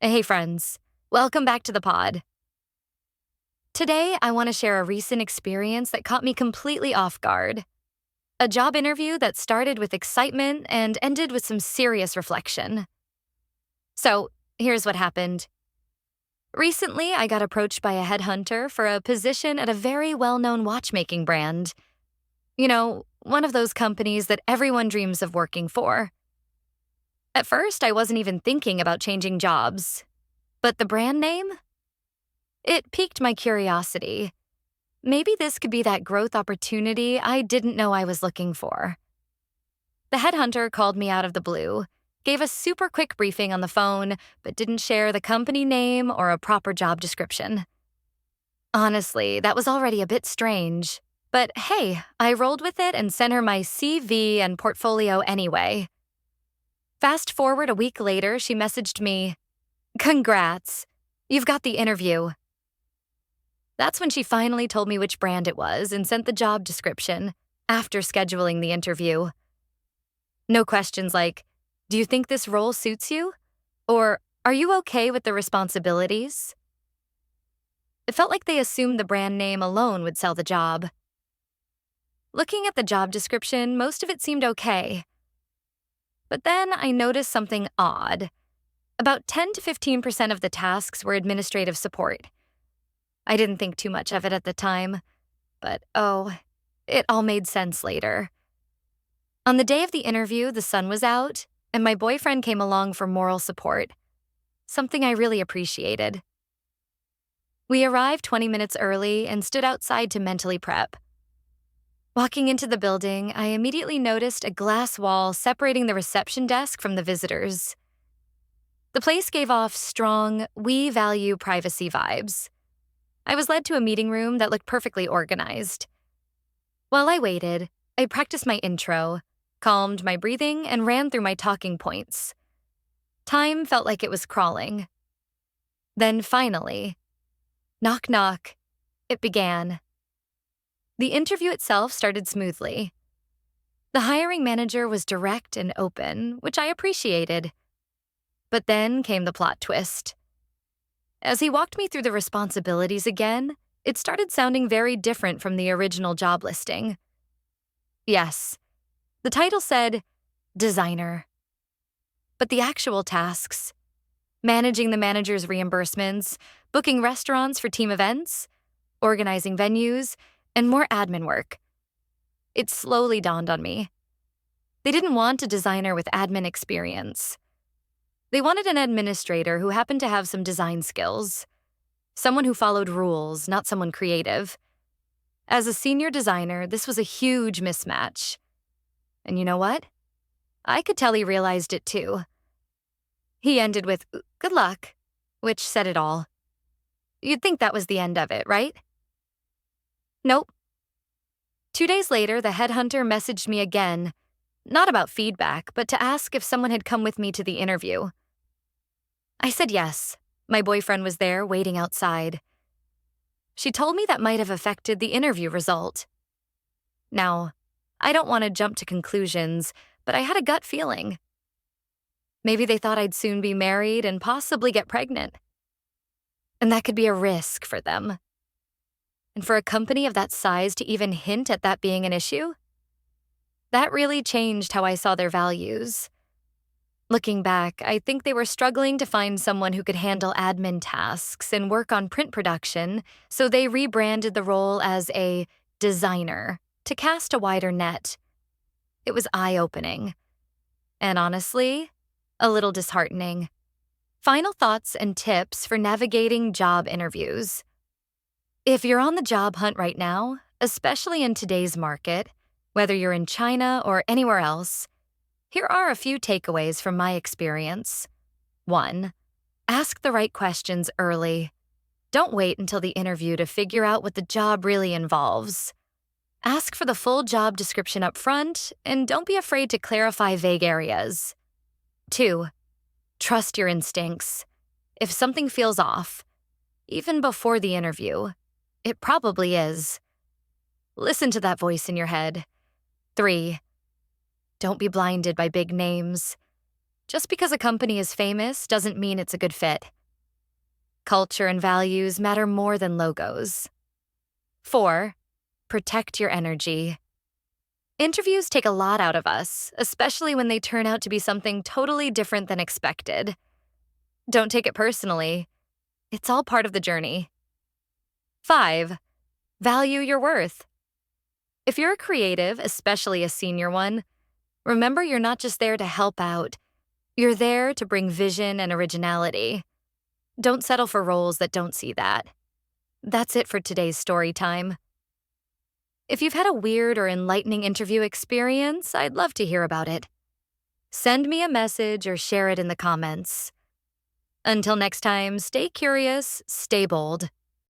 Hey, friends. Welcome back to the pod. Today, I want to share a recent experience that caught me completely off guard. A job interview that started with excitement and ended with some serious reflection. So, here's what happened. Recently, I got approached by a headhunter for a position at a very well known watchmaking brand. One of those companies that everyone dreams of working for. At first, I wasn't even thinking about changing jobs. But the brand name? It piqued my curiosity. Maybe this could be that growth opportunity I didn't know I was looking for. The headhunter called me out of the blue, gave a super quick briefing on the phone, but didn't share the company name or a proper job description. Honestly, that was already a bit strange. But hey, I rolled with it and sent her my CV and portfolio anyway. Fast forward a week later, she messaged me, "Congrats, you've got the interview." That's when she finally told me which brand it was and sent the job description after scheduling the interview. No questions like, "Do you think this role suits you?" Or, "Are you okay with the responsibilities?" It felt like they assumed the brand name alone would sell the job. Looking at the job description, most of it seemed okay. But then I noticed something odd. About 10 to 15% of the tasks were administrative support. I didn't think too much of it at the time, but it all made sense later. On the day of the interview, the sun was out, and my boyfriend came along for moral support, something I really appreciated. We arrived 20 minutes early and stood outside to mentally prep. Walking into the building, I immediately noticed a glass wall separating the reception desk from the visitors. The place gave off strong, we value privacy vibes. I was led to a meeting room that looked perfectly organized. While I waited, I practiced my intro, calmed my breathing, and ran through my talking points. Time felt like it was crawling. Then finally, knock knock, it began. The interview itself started smoothly. The hiring manager was direct and open, which I appreciated. But then came the plot twist. As he walked me through the responsibilities again, it started sounding very different from the original job listing. Yes, the title said designer. But the actual tasks, managing the manager's reimbursements, booking restaurants for team events, organizing venues, and more admin work. It slowly dawned on me. They didn't want a designer with admin experience. They wanted an administrator who happened to have some design skills. Someone who followed rules, not someone creative. As a senior designer, this was a huge mismatch. And you know what? I could tell he realized it too. He ended with, "Good luck," which said it all. You'd think that was the end of it, right? Nope. 2 days later, the headhunter messaged me again, not about feedback, but to ask if someone had come with me to the interview. I said yes. My boyfriend was there, waiting outside. She told me that might have affected the interview result. Now, I don't want to jump to conclusions, but I had a gut feeling. Maybe they thought I'd soon be married and possibly get pregnant. And that could be a risk for them. And for a company of that size to even hint at that being an issue? That really changed how I saw their values. Looking back, I think they were struggling to find someone who could handle admin tasks and work on print production, so they rebranded the role as a designer to cast a wider net. It was eye-opening. And honestly, a little disheartening. Final thoughts and tips for navigating job interviews. If you're on the job hunt right now, especially in today's market, whether you're in China or anywhere else, here are a few takeaways from my experience. 1. Ask the right questions early. Don't wait until the interview to figure out what the job really involves. Ask for the full job description up front, and don't be afraid to clarify vague areas. 2. Trust your instincts. If something feels off, even before the interview, it probably is. Listen to that voice in your head. 3. Don't be blinded by big names. Just because a company is famous doesn't mean it's a good fit. Culture and values matter more than logos. 4. Protect your energy. Interviews take a lot out of us, especially when they turn out to be something totally different than expected. Don't take it personally. It's all part of the journey. 5. Value your worth. If you're a creative, especially a senior one, remember you're not just there to help out. You're there to bring vision and originality. Don't settle for roles that don't see that. That's it for today's story time. If you've had a weird or enlightening interview experience, I'd love to hear about it. Send me a message or share it in the comments. Until next time, stay curious, stay bold.